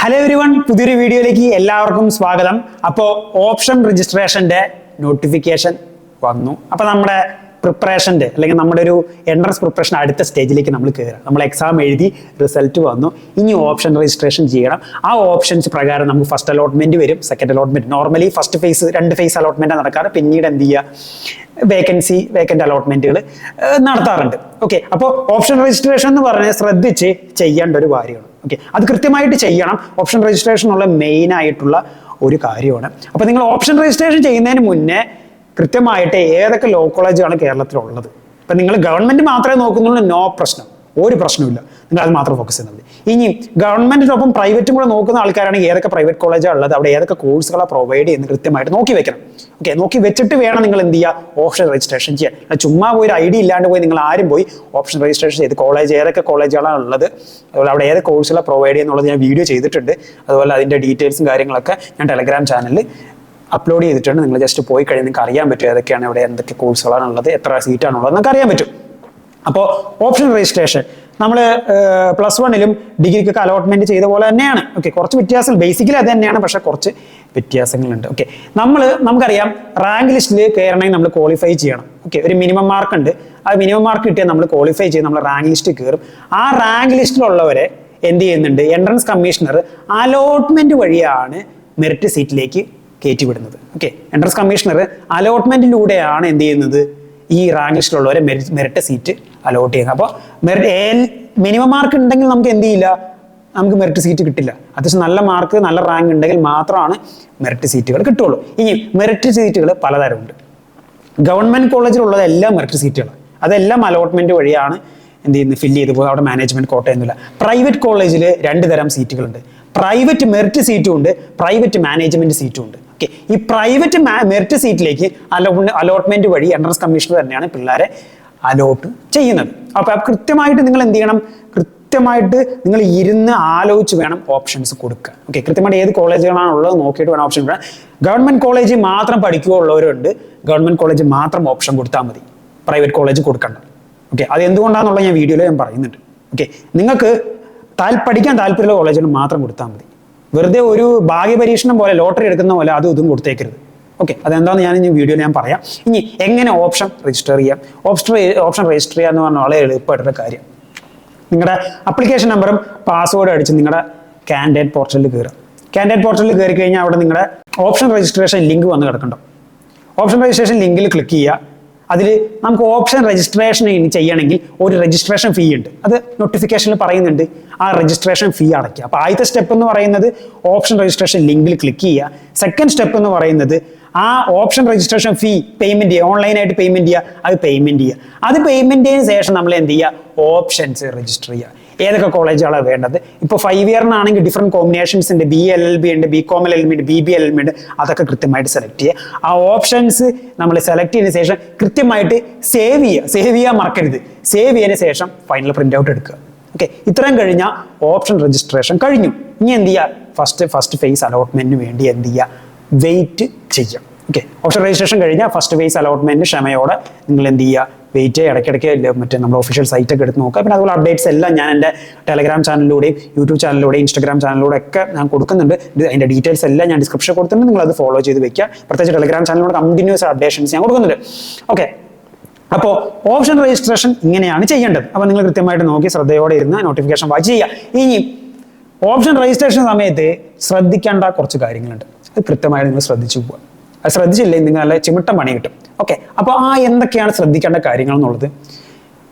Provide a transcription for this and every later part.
Hello everyone, പുതിയൊരു വീഡിയോയിലേക്ക് എല്ലാവർക്കും സ്വാഗതം. അപ്പോൾ ഓപ്ഷൻ രജിസ്ട്രേഷന്റെ നോട്ടിഫിക്കേഷൻ വന്നു. അപ്പോൾ നമ്മുടെ പ്രിപ്പറേഷൻ്റെ അല്ലെങ്കിൽ നമ്മുടെ ഒരു എൻട്രൻസ് പ്രിപ്പറേഷൻ അടുത്ത സ്റ്റേജിലേക്ക് നമ്മൾ കയറാം. നമ്മൾ എക്സാം എഴുതി റിസൾട്ട് വന്നു, ഇനി ഓപ്ഷൻ രജിസ്ട്രേഷൻ ചെയ്യണം. ആ ഓപ്ഷൻസ് പ്രകാരം നമുക്ക് ഫസ്റ്റ് അലോട്ട്മെന്റ് വരും, second allotment. Normally first phase 2 phase allotment നടക്കാറ്, പിന്നീട് എന്ത് ചെയ്യുക, വേക്കൻറ്റ് അലോട്ട്മെന്റുകൾ നടത്താറുണ്ട്. ഓക്കെ, അപ്പോൾ ഓപ്ഷൻ രജിസ്ട്രേഷൻ എന്ന് പറഞ്ഞാൽ ശ്രദ്ധിച്ച് ചെയ്യേണ്ട ഒരു കാര്യമാണ്. ഓക്കെ, അത് കൃത്യമായിട്ട് ചെയ്യണം. ഓപ്ഷൻ രജിസ്ട്രേഷൻ ഉള്ള മെയിൻ ആയിട്ടുള്ള ഒരു കാര്യമാണ്. അപ്പോൾ നിങ്ങൾ ഓപ്ഷൻ രജിസ്ട്രേഷൻ ചെയ്യുന്നതിന് മുന്നേ കൃത്യമായിട്ട് ഏതൊക്കെ ലോ കോളേജാണ് കേരളത്തിലുള്ളത്. ഇപ്പം നിങ്ങൾ ഗവൺമെന്റ് മാത്രമേ നോക്കുന്നുള്ളൂ, നോ പ്രശ്നം, ഒരു പ്രശ്നമില്ല, നിങ്ങൾ അത് മാത്രം ഫോക്കസ് ചെയ്യുന്നത്. ഇനി ഗവൺമെന്റിനൊപ്പം പ്രൈവറ്റും കൂടെ നോക്കുന്ന ആൾക്കാരാണെങ്കിൽ ഏതൊക്കെ പ്രൈവറ്റ് കോളേജാണ് ഉള്ളത്, അവിടെ ഏതൊക്കെ കോഴ്സുകളാണ് പ്രൊവൈഡ് ചെയ്യുന്നത് കൃത്യമായിട്ട് നോക്കി വെക്കണം. ഓക്കെ, നോക്കി വെച്ചിട്ട് വേണം നിങ്ങൾ എന്ത് ചെയ്യുക, ഓപ്ഷൻ രജിസ്ട്രേഷൻ ചെയ്യാൻ. ചുമ്മാ പോയി ഒരു ഐഡിയ ഇല്ലാണ്ട് പോയി നിങ്ങൾ ആരും പോയി ഓപ്ഷൻ രജിസ്ട്രേഷൻ ചെയ്ത് കോളേജ് ഏതൊക്കെ കോളേജുകളാണ് ഉള്ളത്, അതുപോലെ അവിടെ ഏതൊക്കെ കോഴ്സുകളാണ് പ്രൊവൈഡ് ചെയ്യുന്നുള്ളത് ഞാൻ വീഡിയോ ചെയ്തിട്ടുണ്ട്. അതുപോലെ അതിൻ്റെ ഡീറ്റെയിൽസും കാര്യങ്ങളൊക്കെ ഞാൻ ടെലഗ്രാം ചാനലിൽ അപ്ലോഡ് ചെയ്തിട്ടുണ്ട്. നിങ്ങൾ ജസ്റ്റ് പോയി കഴിഞ്ഞാൽ നിങ്ങൾക്ക് അറിയാൻ പറ്റും ഏതൊക്കെയാണ് ഇവിടെ എന്തൊക്കെ കോഴ്സുകളാണ് ഉള്ളത്, എത്ര സീറ്റാണുള്ളത് എന്നൊക്കെ അറിയാൻ പറ്റും. അപ്പോൾ ഓപ്ഷൻ രജിസ്ട്രേഷൻ നമ്മൾ +1 ഡിഗ്രിക്കൊക്കെ അലോട്ട്മെന്റ് ചെയ്ത പോലെ തന്നെയാണ്. ഓക്കെ, കുറച്ച് വ്യത്യാസം, ബേസിക്കലി അത് തന്നെയാണ്, പക്ഷെ കുറച്ച് വ്യത്യാസങ്ങളുണ്ട്. ഓക്കെ, നമുക്കറിയാം റാങ്ക് ലിസ്റ്റിൽ കയറണമെങ്കിൽ നമ്മൾ ക്വാളിഫൈ ചെയ്യണം. ഓക്കെ, ഒരു മിനിമം മാർക്ക് ഉണ്ട്. ആ മിനിമം മാർക്ക് കിട്ടിയാൽ നമ്മൾ ക്വാളിഫൈ ചെയ്ത് നമ്മൾ റാങ്ക് ലിസ്റ്റിൽ കയറും. ആ റാങ്ക് ലിസ്റ്റിലുള്ളവരെ എന്ത് ചെയ്യുന്നുണ്ട്, എൻട്രൻസ് കമ്മീഷണർ അലോട്ട്മെന്റ് വഴിയാണ് മെറിറ്റ് സീറ്റിലേക്ക് കയറ്റിവിടുന്നത്. ഓക്കെ, എൻട്രൻസ് കമ്മീഷണർ അലോട്ട്മെന്റിലൂടെയാണ് എന്ത് ചെയ്യുന്നത്, ഈ റാങ്ക് ലിസ്റ്റിലുള്ളവരെ മെറിറ്റ് സീറ്റ് അലോട്ട് ചെയ്യുന്നത്. അപ്പോൾ മിനിമം മാർക്ക് ഉണ്ടെങ്കിൽ നമുക്ക് എന്ത് ചെയ്യില്ല, നമുക്ക് മെറിറ്റ് സീറ്റ് കിട്ടില്ല. അത്യാവശ്യം നല്ല മാർക്ക്, നല്ല റാങ്ക് ഉണ്ടെങ്കിൽ മാത്രമാണ് മെറിറ്റ് സീറ്റുകൾ കിട്ടുള്ളൂ. ഇനി മെറിറ്റ് സീറ്റുകൾ പലതരമുണ്ട്. ഗവൺമെന്റ് കോളേജിലുള്ളതെല്ലാം മെറിറ്റ് സീറ്റുകൾ, അതെല്ലാം അലോട്ട്മെന്റ് വഴിയാണ് എന്ത് ചെയ്യുന്നത്, ഫില്ല് ചെയ്ത് പോകും. അവിടെ മാനേജ്മെന്റ് കോട്ടയൊന്നുമില്ല. പ്രൈവറ്റ് കോളേജിൽ 2 തരം സീറ്റുകളുണ്ട്. പ്രൈവറ്റ് മെറിറ്റ് സീറ്റും ഉണ്ട്, പ്രൈവറ്റ് മാനേജ്മെന്റ് സീറ്റും ഉണ്ട്. ഓക്കെ, ഈ പ്രൈവറ്റ് മെറിറ്റ് സീറ്റിലേക്ക് അലോട്ട്മെന്റ് വഴി എൻട്രൻസ് കമ്മീഷണർ തന്നെയാണ് പിള്ളേരെ അലോട്ട് ചെയ്യുന്നത്. അപ്പോൾ കൃത്യമായിട്ട് നിങ്ങൾ എന്ത് ചെയ്യണം, കൃത്യമായിട്ട് നിങ്ങൾ ഇരുന്ന് ആലോചിച്ച് വേണം ഓപ്ഷൻസ് കൊടുക്കുക. ഓക്കെ, കൃത്യമായിട്ട് ഏത് കോളേജുകളാണ് ഉള്ളത് നോക്കിയിട്ട് വേണം ഓപ്ഷൻ കൊടുക്കാൻ. ഗവൺമെന്റ് കോളേജിൽ മാത്രം പഠിക്കുകയുള്ളവരുണ്ട്, ഗവൺമെന്റ് കോളേജ് മാത്രം ഓപ്ഷൻ കൊടുത്താൽ മതി, പ്രൈവറ്റ് കോളേജ് കൊടുക്കണ്ട. ഓക്കെ, അത് എന്തുകൊണ്ടാണെന്നുള്ള ഞാൻ വീഡിയോയിൽ ഞാൻ പറയുന്നുണ്ട്. ഓക്കെ, നിങ്ങൾക്ക് പഠിക്കാൻ താല്പര്യമുള്ള കോളേജുകൾ മാത്രം കൊടുത്താൽ മതി. വെറുതെ ഒരു ഭാഗ്യപരീക്ഷണം പോലെ, ലോട്ടറി എടുക്കുന്ന പോലെ അതും ഇതും കൊടുത്തേക്കരുത്. ഓക്കെ, അതെന്താണെന്ന് ഞാൻ വീഡിയോയിൽ ഞാൻ പറയാം. ഇനി എങ്ങനെ ഓപ്ഷൻ രജിസ്റ്റർ ചെയ്യാം, ഓപ്ഷൻ രജിസ്റ്റർ ചെയ്യുക എന്ന് പറഞ്ഞാൽ വളരെ എളുപ്പമായിട്ടുള്ള കാര്യം. നിങ്ങളുടെ അപ്ലിക്കേഷൻ നമ്പറും പാസ്വേഡും അടിച്ച് നിങ്ങളുടെ കാൻഡിഡേറ്റ് പോർട്ടലിൽ കയറുക. കാൻഡിഡേറ്റ് പോർട്ടലിൽ കയറി കഴിഞ്ഞാൽ അവിടെ നിങ്ങളുടെ ഓപ്ഷൻ രജിസ്ട്രേഷൻ ലിങ്ക് വന്ന് കിടക്കണ്ടോ. ഓപ്ഷൻ രജിസ്ട്രേഷൻ ലിങ്കിൽ ക്ലിക്ക് ചെയ്യുക. അതിൽ നമുക്ക് ഓപ്ഷൻ രജിസ്ട്രേഷൻ ചെയ്യണമെങ്കിൽ ഒരു രജിസ്ട്രേഷൻ ഫീ ഉണ്ട്, അത് നോട്ടിഫിക്കേഷനിൽ പറയുന്നുണ്ട്. ആ രജിസ്ട്രേഷൻ ഫീ അടയ്ക്കുക. അപ്പോൾ ആദ്യത്തെ സ്റ്റെപ്പ് എന്ന് പറയുന്നത് ഓപ്ഷൻ രജിസ്ട്രേഷൻ ലിങ്കിൽ ക്ലിക്ക് ചെയ്യുക. സെക്കൻഡ് സ്റ്റെപ്പ് എന്ന് പറയുന്നത് ആ ഓപ്ഷൻ രജിസ്ട്രേഷൻ ഫീ പേയ്മെന്റ് ചെയ്യുക, ഓൺലൈനായിട്ട് പേയ്മെന്റ് ചെയ്യുക. അത് പേയ്മെന്റ് ചെയ്യുക. അത് പേയ്മെന്റ് ചെയ്തതിന് ശേഷം നമ്മൾ എന്ത് ചെയ്യുക, ഓപ്ഷൻസ് രജിസ്റ്റർ ചെയ്യുക. ഏതൊക്കെ കോളേജുകളാണ് വേണ്ടത്. ഇപ്പോൾ 5 ഇയറിനാണെങ്കിൽ ഡിഫറെന്റ് കോമ്പിനേഷൻസ് ഉണ്ട്. BLLB ഉണ്ട്, BCom LLB ഉണ്ട്, BBLLB ഉണ്ട്. അതൊക്കെ കൃത്യമായിട്ട് സെലക്ട് ചെയ്യുക. ആ ഓപ്ഷൻസ് നമ്മൾ സെലക്ട് ചെയ്തതിന് ശേഷം കൃത്യമായിട്ട് സേവ് ചെയ്യാൻ മറക്കരുത്. സേവ് ചെയ്തതിന് ശേഷം ഫൈനൽ പ്രിന്റ് ഔട്ട് എടുക്കുക. ഓക്കെ, ഇത്രയും കഴിഞ്ഞാൽ ഓപ്ഷൻ രജിസ്ട്രേഷൻ കഴിഞ്ഞു. ഇനി എന്ത് ചെയ്യുക, ഫസ്റ്റ് ഫേസ് അലോട്ട്മെന്റിന് വേണ്ടി എന്ത് ചെയ്യുക, വെയിറ്റ് ചെയ്യാം. ഓക്കെ, ഓപ്ഷൻ രജിസ്ട്രേഷൻ കഴിഞ്ഞാൽ ഫസ്റ്റ് ഫേസ് അലോട്ട്മെന്റ് ക്ഷമയോടെ നിങ്ങൾ എന്ത് ചെയ്യുക, വെയിറ്റ് ചെയ്യുക. ഇടയ്ക്കിടയ്ക്ക് മറ്റേ നമ്മുടെ ഒഫീഷ്യൽ സൈറ്റൊക്കെ എടുത്ത് നോക്കുക. പിന്നെ അതുപോലെ അപ്ഡേറ്റ്സ് എല്ലാം ഞാൻ എൻ്റെ ടെലഗ്രാം ചാനലിലൂടെയും യൂട്യൂബ് ചാനലിലൂടെയും ഇൻസ്റ്റാഗ്രാം ചാനലിലൂടെ ഒക്കെ ഞാൻ കൊടുക്കുന്നുണ്ട്. അതിൻ്റെ ഡീറ്റെയിൽസ് എല്ലാം ഞാൻ ഡിസ്ക്രിപ്ഷൻ കൊടുത്തിട്ടുണ്ട്. നിങ്ങൾ അത് ഫോളോ ചെയ്ത് വെക്കുക. പ്രത്യേകിച്ച് ടെലഗ്രാം ചാനലിലൂടെ കണ്ടിന്യൂസ് അപ്ഡേഷൻസ് ഞാൻ കൊടുക്കുന്നുണ്ട്. ഓക്കെ, അപ്പോൾ ഓപ്ഷൻ രജിസ്ട്രേഷൻ ഇങ്ങനെയാണ് ചെയ്യേണ്ടത്. അപ്പോൾ നിങ്ങൾ കൃത്യമായിട്ട് നോക്കി ശ്രദ്ധയോടെ ഇരുന്ന് നോട്ടിഫിക്കേഷൻ വാച്ച് ചെയ്യുക. ഇനി ഓപ്ഷൻ രജിസ്ട്രേഷൻ സമയത്ത് ശ്രദ്ധിക്കേണ്ട കുറച്ച് കാര്യങ്ങളുണ്ട്. അത് കൃത്യമായിട്ട് നിങ്ങൾ ശ്രദ്ധിച്ചു പോവുക. അത് ശ്രദ്ധിച്ചില്ലെങ്കിൽ നിങ്ങൾ നല്ല ചിമിട്ടം പണി കിട്ടും. ഓക്കെ, അപ്പോൾ എന്തൊക്കെയാണ് ശ്രദ്ധിക്കേണ്ട കാര്യങ്ങൾ എന്നുള്ളത്,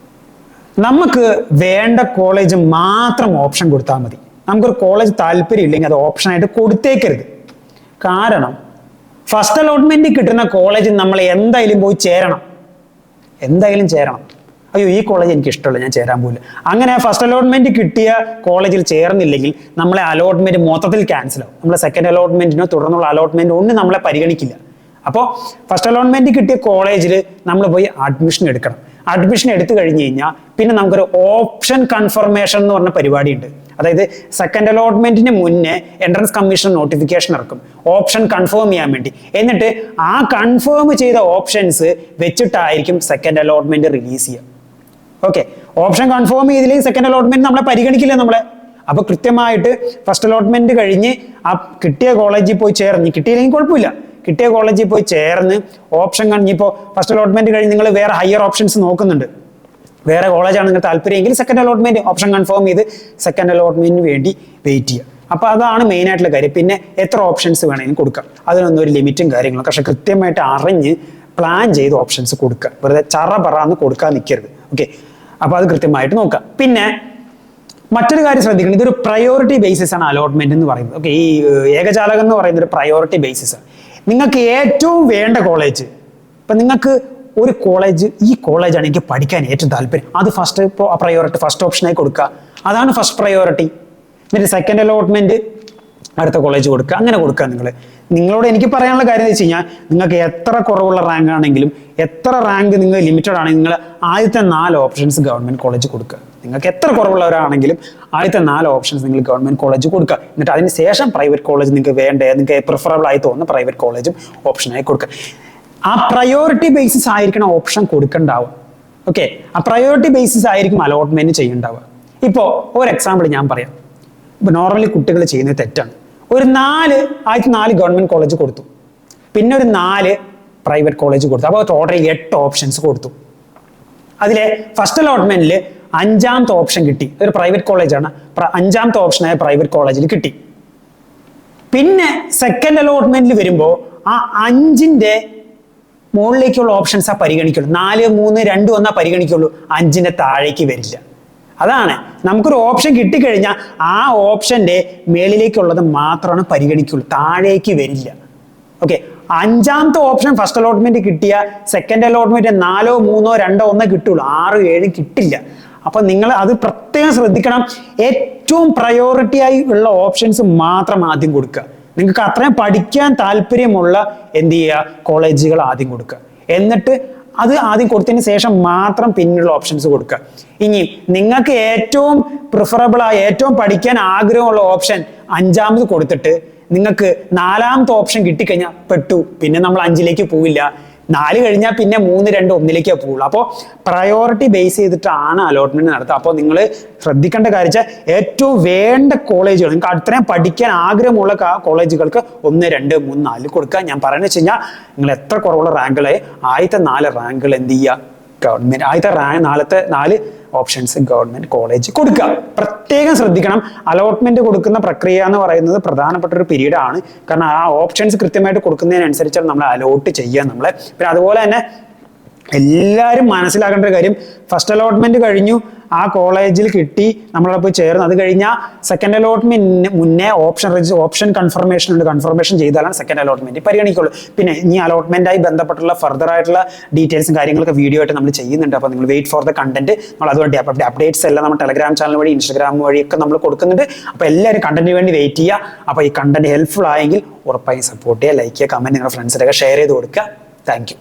നമുക്ക് വേണ്ട കോളേജ് മാത്രം ഓപ്ഷൻ കൊടുത്താൽ മതി. നമുക്കൊരു കോളേജ് താല്പര്യം ഇല്ലെങ്കിൽ അത് ഓപ്ഷനായിട്ട് കൊടുത്തേക്കരുത്. കാരണം ഫസ്റ്റ് അലോട്ട്മെന്റ് കിട്ടുന്ന കോളേജിൽ നമ്മൾ എന്തായാലും പോയി ചേരണം. അയ്യോ, ഈ കോളേജ് എനിക്ക് ഇഷ്ടമല്ല, ഞാൻ ചേരാൻ പോകില്ല. അങ്ങനെ ഫസ്റ്റ് അലോട്ട്മെന്റ് കിട്ടിയ കോളേജിൽ ചേർന്നില്ലെങ്കിൽ നമ്മളെ അലോട്ട്മെന്റ് മൊത്തത്തിൽ ക്യാൻസൽ ആവും. നമ്മളെ സെക്കൻഡ് അലോട്ട്മെന്റിനോ തുടർന്നുള്ള അലോട്ട്മെന്റ് ഒന്നും നമ്മളെ പരിഗണിക്കില്ല. അപ്പോൾ ഫസ്റ്റ് അലോട്ട്മെന്റ് കിട്ടിയ കോളേജിൽ നമ്മൾ പോയി അഡ്മിഷൻ എടുക്കണം. അഡ്മിഷൻ എടുത്തു കഴിഞ്ഞ് കഴിഞ്ഞാൽ പിന്നെ നമുക്കൊരു ഓപ്ഷൻ കൺഫർമേഷൻ എന്ന് പറഞ്ഞ പരിപാടിയുണ്ട്. അതായത് സെക്കൻഡ് അലോട്ട്മെന്റിന് മുന്നേ എൻട്രൻസ് കമ്മീഷൻ നോട്ടിഫിക്കേഷൻ ഇറക്കും ഓപ്ഷൻ കൺഫേം ചെയ്യാൻ വേണ്ടി. എന്നിട്ട് ആ കൺഫേം ചെയ്ത ഓപ്ഷൻസ് വെച്ചിട്ടായിരിക്കും സെക്കൻഡ് അലോട്ട്മെന്റ് റിലീസ് ചെയ്യുക. ഓക്കെ, ഓപ്ഷൻ കൺഫേം ചെയ്തില്ലെങ്കിൽ സെക്കൻഡ് അലോട്ട്മെന്റ് നമ്മളെ പരിഗണിക്കില്ല നമ്മളെ. അപ്പോൾ കൃത്യമായിട്ട് ഫസ്റ്റ് അലോട്ട്മെന്റ് കഴിഞ്ഞ് ആ കിട്ടിയ കോളേജിൽ പോയി ചേർന്ന്, കിട്ടിയില്ലെങ്കിൽ കുഴപ്പമില്ല, കിട്ടിയ കോളേജിൽ പോയി ചേർന്ന് ഓപ്ഷൻ കഴിഞ്ഞിപ്പോൾ ഫസ്റ്റ് അലോട്ട്മെന്റ് കഴിഞ്ഞ് നിങ്ങൾ വേറെ ഹയർ ഓപ്ഷൻസ് നോക്കുന്നുണ്ട്, വേറെ കോളേജാണ് നിങ്ങൾ താല്പര്യമെങ്കിൽ സെക്കൻഡ് അലോട്ട്മെന്റ് ഓപ്ഷൻ കൺഫേം ചെയ്ത് സെക്കൻഡ് അലോട്ട്മെന്റിന് വേണ്ടി വെയിറ്റ് ചെയ്യുക. അപ്പോൾ അതാണ് മെയിൻ ആയിട്ടുള്ള കാര്യം. പിന്നെ എത്ര ഓപ്ഷൻസ് വേണമെങ്കിലും കൊടുക്കാം, അതിനൊന്നും ഒരു ലിമിറ്റും കാര്യങ്ങളും, പക്ഷെ കൃത്യമായിട്ട് അറിഞ്ഞ് പ്ലാൻ ചെയ്ത് ഓപ്ഷൻസ് കൊടുക്കുക, വെറുതെ പറന്ന് കൊടുക്കാൻ നിൽക്കരുത്. ഓക്കെ, അപ്പോൾ അത് കൃത്യമായിട്ട് നോക്കാം. പിന്നെ മറ്റൊരു കാര്യം ശ്രദ്ധിക്കണം, ഇതൊരു പ്രയോറിറ്റി ബേസിസ് ആണ് അലോട്ട്മെന്റ് എന്ന് പറയുന്നത്. ഓക്കെ, ഈ ഏകജാലകം എന്ന് പറയുന്നത് ഒരു പ്രയോറിറ്റി ബേസിസ് ആണ്. നിങ്ങൾക്ക് ഏറ്റവും വേണ്ട കോളേജ്, ഇപ്പം നിങ്ങൾക്ക് ഒരു കോളേജ്, ഈ കോളേജാണ് എനിക്ക് പഠിക്കാൻ ഏറ്റവും താല്പര്യം, അത് ഫസ്റ്റ് പ്രയോറിറ്റി, ഫസ്റ്റ് ഓപ്ഷനായി കൊടുക്കുക, അതാണ് ഫസ്റ്റ് പ്രയോറിറ്റി. എന്നിട്ട് സെക്കൻഡ് അലോട്ട്മെന്റ് അടുത്ത കോളേജ് കൊടുക്കുക, അങ്ങനെ കൊടുക്കുക. നിങ്ങളോട് എനിക്ക് പറയാനുള്ള കാര്യം എന്ന് വെച്ച് കഴിഞ്ഞാൽ, നിങ്ങൾക്ക് എത്ര കുറവുള്ള റാങ്ക് ആണെങ്കിലും, എത്ര റാങ്ക് നിങ്ങൾ ലിമിറ്റഡ് ആണെങ്കിലും, നിങ്ങൾ ആദ്യത്തെ 4 ഓപ്ഷൻസ് ഗവൺമെന്റ് കോളേജ് കൊടുക്കുക. നിങ്ങൾക്ക് എത്ര കുറവുള്ളവരാണെങ്കിലും ആദ്യത്തെ 4 ഓപ്ഷൻസ് നിങ്ങൾ ഗവൺമെന്റ് കോളേജ് കൊടുക്കുക. എന്നിട്ട് അതിന് ശേഷം പ്രൈവറ്റ് കോളേജ് നിങ്ങൾക്ക് വേണ്ടേ, നിങ്ങൾക്ക് പ്രിഫറബിൾ ആയി തോന്നുന്ന പ്രൈവറ്റ് കോളേജും ഓപ്ഷനായി കൊടുക്കുക. ആ പ്രയോറിറ്റി ബേസിസ് ആയിരിക്കണം ഓപ്ഷൻ കൊടുക്കണ്ടാവുക. ഓക്കെ, ആ പ്രയോറിറ്റി ബേസിസ് ആയിരിക്കും അലോട്ട്മെന്റ് ചെയ്യണ്ടാവുക. ഇപ്പോൾ ഒരു എക്സാമ്പിൾ ഞാൻ പറയാം. ഇപ്പോൾ നോർമലി കുട്ടികൾ ചെയ്യുന്നത് തെറ്റാണ്. ആദ്യത്തെ 4 ഗവൺമെന്റ് കോളേജ് കൊടുത്തു, പിന്നെ ഒരു 4 പ്രൈവറ്റ് കോളേജ് കൊടുത്തു, അപ്പോൾ ടോട്ടൽ 8 ഓപ്ഷൻസ് കൊടുത്തു. അതിലെ ഫസ്റ്റ് അലോട്ട്മെന്റിൽ 5ാമത്തെ ഓപ്ഷൻ കിട്ടി, ഒരു പ്രൈവറ്റ് കോളേജാണ്, 5ാമത്തെ ഓപ്ഷനായ പ്രൈവറ്റ് കോളേജിൽ കിട്ടി. പിന്നെ സെക്കൻഡ് അലോട്ട്മെന്റിൽ വരുമ്പോൾ ആ 5ന്റെ മുകളിലേക്കുള്ള ഓപ്ഷൻസാ പരിഗണിക്കുള്ളൂ. 4, 3, 2 ഒന്നാ പരിഗണിക്കുള്ളൂ, 5ന്റെ താഴേക്ക് വരില്ല. അതാണ്, നമുക്കൊരു ഓപ്ഷൻ കിട്ടിക്കഴിഞ്ഞാൽ ആ ഓപ്ഷന്റെ മേളിലേക്കുള്ളത് മാത്രമാണ് പരിഗണിക്കുള്ളൂ, താഴേക്ക് വരില്ല. ഓക്കെ, 5ാമത്തെ ഓപ്ഷൻ ഫസ്റ്റ് അലോട്ട്മെന്റ് കിട്ടിയ സെക്കൻഡ് അലോട്ട്മെന്റ് 4, 3, 2, 1 കിട്ടുള്ളൂ, 6, 7 കിട്ടില്ല. അപ്പൊ നിങ്ങൾ അത് പ്രത്യേകം ശ്രദ്ധിക്കണം. ഏറ്റവും പ്രയോറിറ്റി ആയി ഉള്ള ഓപ്ഷൻസ് മാത്രം ആദ്യം കൊടുക്കുക. നിങ്ങൾക്ക് അത്രയും പഠിക്കാൻ താല്പര്യമുള്ള എന്ത് ചെയ്യുക, കോളേജുകൾ ആദ്യം കൊടുക്കുക. എന്നിട്ട് അത് ആദ്യം കൊടുത്തതിന് ശേഷം മാത്രം പിന്നീടുള്ള ഓപ്ഷൻസ് കൊടുക്കുക. ഇനി നിങ്ങൾക്ക് ഏറ്റവും പ്രിഫറബിൾ ആയ, ഏറ്റവും പഠിക്കാൻ ആഗ്രഹമുള്ള ഓപ്ഷൻ 5ാമത് കൊടുത്തിട്ട് നിങ്ങൾക്ക് 4ാമത്തെ ഓപ്ഷൻ കിട്ടിക്കഴിഞ്ഞാൽ പെട്ടു, പിന്നെ നമ്മൾ 5ലേക്ക് പോവില്ല. 4 കഴിഞ്ഞാൽ പിന്നെ 3, 2, 1ലേക്കേ പോവുള്ളൂ. അപ്പോൾ പ്രയോറിറ്റി ബേസ് ചെയ്തിട്ടാണ് അലോട്ട്മെന്റ് നടത്തുക. അപ്പോൾ നിങ്ങൾ ശ്രദ്ധിക്കേണ്ട കാര്യം വെച്ചാൽ ഏറ്റവും വേണ്ട കോളേജുകൾ, നിങ്ങൾക്ക് അത്രയും പഠിക്കാൻ ആഗ്രഹമുള്ള കോളേജുകൾക്ക് 1, 2, 3, 4 കൊടുക്കുക. ഞാൻ പറയുന്നത് വെച്ച് കഴിഞ്ഞാൽ, നിങ്ങൾ എത്ര കുറവുള്ള റാങ്കുകളെ ആദ്യത്തെ 4 റാങ്കുകൾ എന്ത് ചെയ്യുക, ഗവൺമെന്റ് ആദ്യത്തെ നാളത്തെ 4 ഓപ്ഷൻസ് ഗവൺമെന്റ് കോളേജ് കൊടുക്കുക. പ്രത്യേകം ശ്രദ്ധിക്കണം, അലോട്ട്മെന്റ് കൊടുക്കുന്ന പ്രക്രിയ എന്ന് പറയുന്നത് പ്രധാനപ്പെട്ട ഒരു പീരീഡ് ആണ്. കാരണം ആ ഓപ്ഷൻസ് കൃത്യമായിട്ട് കൊടുക്കുന്നതിനനുസരിച്ചാണ് നമ്മൾ അലോട്ട് ചെയ്യുക നമ്മളെ. പിന്നെ അതുപോലെ തന്നെ എല്ലാവരും മനസ്സിലാക്കേണ്ട ഒരു കാര്യം, ഫസ്റ്റ് അലോട്ട്മെന്റ് കഴിഞ്ഞു, ആ കോളേജിൽ കിട്ടി, നമ്മളവിടെ പോയി ചേർന്ന്, അത് കഴിഞ്ഞാൽ സെക്കൻഡ് അലോട്ട്മെന്റിന് മുന്നേ ഓപ്ഷൻ കൺഫർമേഷൻ ഉണ്ട്, കൺഫർമേഷൻ ചെയ്താലാണ് സെക്കൻഡ് അലോട്ട്മെന്റ് പരിഗണിക്കുള്ളൂ. പിന്നെ ഈ അലോട്ട്മെന്റായി ബന്ധപ്പെട്ടുള്ള ഫർദർ ആയിട്ടുള്ള ഡീറ്റെയിൽസും കാര്യങ്ങളൊക്കെ വീഡിയോ ആയിട്ട് നമ്മൾ ചെയ്യുന്നുണ്ട്. അപ്പോൾ നിങ്ങൾ വെയിറ്റ് ഫോർ ദ കണ്ടന്റ്. നമ്മൾ അതുകൊണ്ട് അപ്ഡേറ്റ്സ് എല്ലാം നമ്മൾ ടെലഗ്രാം ചാനൽ വഴി, ഇൻസ്റ്റാഗ്രാം വഴിയൊക്കെ നമ്മൾ കൊടുക്കുന്നുണ്ട്. അപ്പോൾ എല്ലാവരും കണ്ടന്റിന് വേണ്ടി വെയിറ്റ് ചെയ്യുക. അപ്പോൾ ഈ കണ്ടന്റ് ഹെൽപ്ഫുൾ ആയെങ്കിൽ ഉറപ്പായും സപ്പോർട്ട് ചെയ്യുക, ലൈക്ക് ചെയ്യുക, കമന്റ് നിങ്ങളുടെ ഫ്രണ്ട്സിനൊക്കെ ഷെയർ ചെയ്ത് കൊടുക്കുക. Thank you.